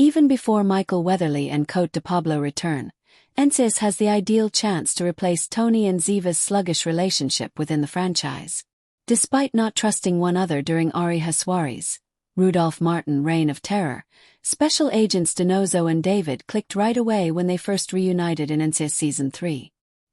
Even before Michael Weatherly and Cote de Pablo return, NCIS has the ideal chance to replace Tony and Ziva's sluggish relationship within the franchise. Despite not trusting one another during Ari Haswari's Rudolph Martin Reign of Terror, Special Agents Donoso and David clicked right away when they first reunited in NCIS Season 3.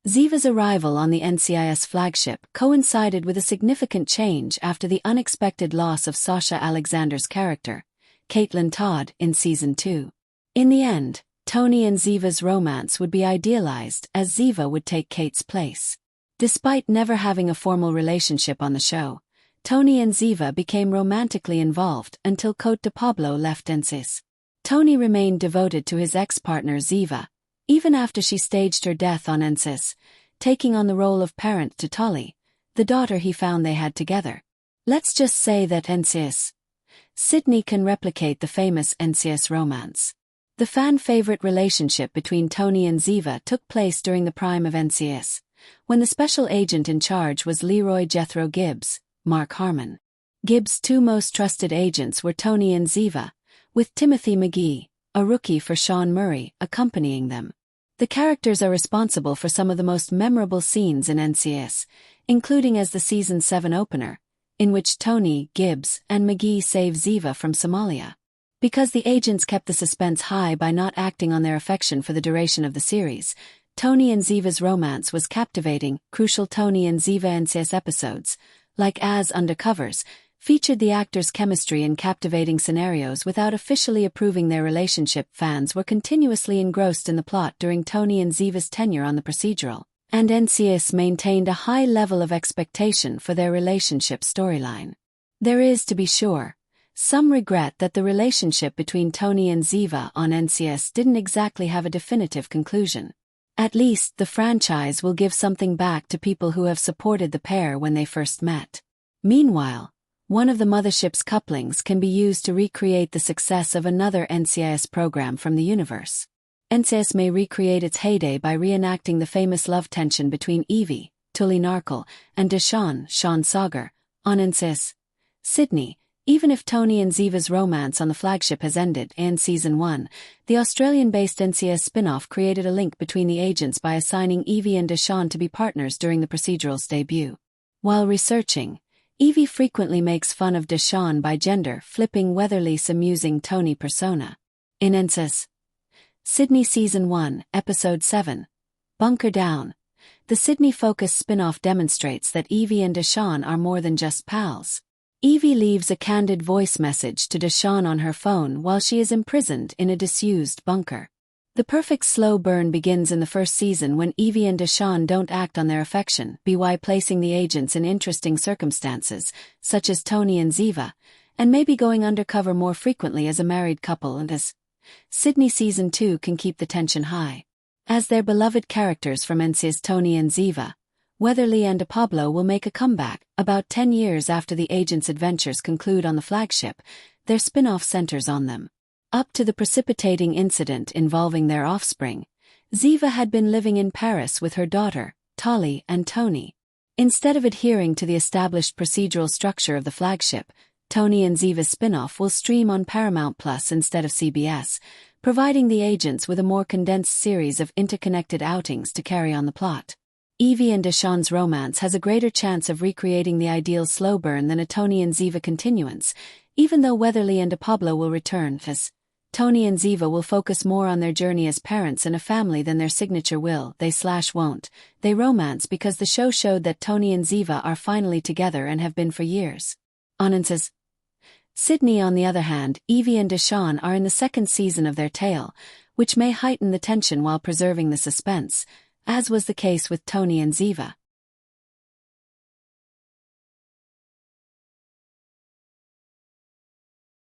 Ziva's arrival on the NCIS flagship coincided with a significant change after the unexpected loss of Sasha Alexander's character, Caitlin Todd, in Season 2. In the end, Tony and Ziva's romance would be idealized as Ziva would take Kate's place. Despite never having a formal relationship on the show, Tony and Ziva became romantically involved until Cote de Pablo left NCIS. Tony remained devoted to his ex-partner Ziva, even after she staged her death on NCIS, taking on the role of parent to Tolly, the daughter he found they had together. Let's just say that NCIS Sydney can replicate the famous NCIS romance. The fan-favorite relationship between Tony and Ziva took place during the prime of NCIS, when the special agent in charge was Leroy Jethro Gibbs, Mark Harmon. Gibbs' two most trusted agents were Tony and Ziva, with Timothy McGee, a rookie for Sean Murray, accompanying them. The characters are responsible for some of the most memorable scenes in NCIS, including as the Season 7 opener, in which Tony, Gibbs, and McGee save Ziva from Somalia. Because the agents kept the suspense high by not acting on their affection for the duration of the series, Tony and Ziva's romance was captivating. Crucial Tony and Ziva NCIS episodes, like As Undercovers, featured the actors' chemistry in captivating scenarios without officially approving their relationship. Fans were continuously engrossed in the plot during Tony and Ziva's tenure on the procedural, and NCIS maintained a high level of expectation for their relationship storyline. There is, to be sure, some regret that the relationship between Tony and Ziva on NCIS didn't exactly have a definitive conclusion. At least the franchise will give something back to people who have supported the pair when they first met. Meanwhile, one of the mothership's couplings can be used to recreate the success of another NCIS program from the universe. NCIS may recreate its heyday by reenacting the famous love tension between Evie, Tully Narkle, and Deshawn, Sean Sauger, on NCIS Sydney. Even if Tony and Ziva's romance on the flagship has ended in Season 1, the Australian-based NCIS spin-off created a link between the agents by assigning Evie and Deshawn to be partners during the procedural's debut. While researching, Evie frequently makes fun of Deshawn by gender-flipping Weatherly's amusing Tony persona. In NCIS Sydney Season 1, Episode 7, Bunker Down, the Sydney-focused spin-off demonstrates that Evie and Deshawn are more than just pals. Evie leaves a candid voice message to Deshawn on her phone while she is imprisoned in a disused bunker. The perfect slow burn begins in the first season when Evie and Deshawn don't act on their affection, by placing the agents in interesting circumstances, such as Tony and Ziva, and maybe going undercover more frequently as a married couple, and as Sydney Season 2 can keep the tension high. As their beloved characters from NCIS Tony and Ziva, Weatherly and Pablo will make a comeback. About 10 years after the agents' adventures conclude on the flagship, their spin-off centers on them. Up to the precipitating incident involving their offspring, Ziva had been living in Paris with her daughter, Tolly, and Tony. Instead of adhering to the established procedural structure of the flagship, Tony and Ziva's spin-off will stream on Paramount Plus instead of CBS, providing the agents with a more condensed series of interconnected outings to carry on the plot. Evie and Deshawn's romance has a greater chance of recreating the ideal slow burn than a Tony and Ziva continuance, even though Weatherly and Pablo will return. As Tony and Ziva will focus more on their journey as parents and a family than their signature will-they/won't. They romance because the show showed that Tony and Ziva are finally together and have been for years. On NCIS Sydney, on the other hand, Evie and Deshawn are in the second season of their tale, which may heighten the tension while preserving the suspense, as was the case with Tony and Ziva.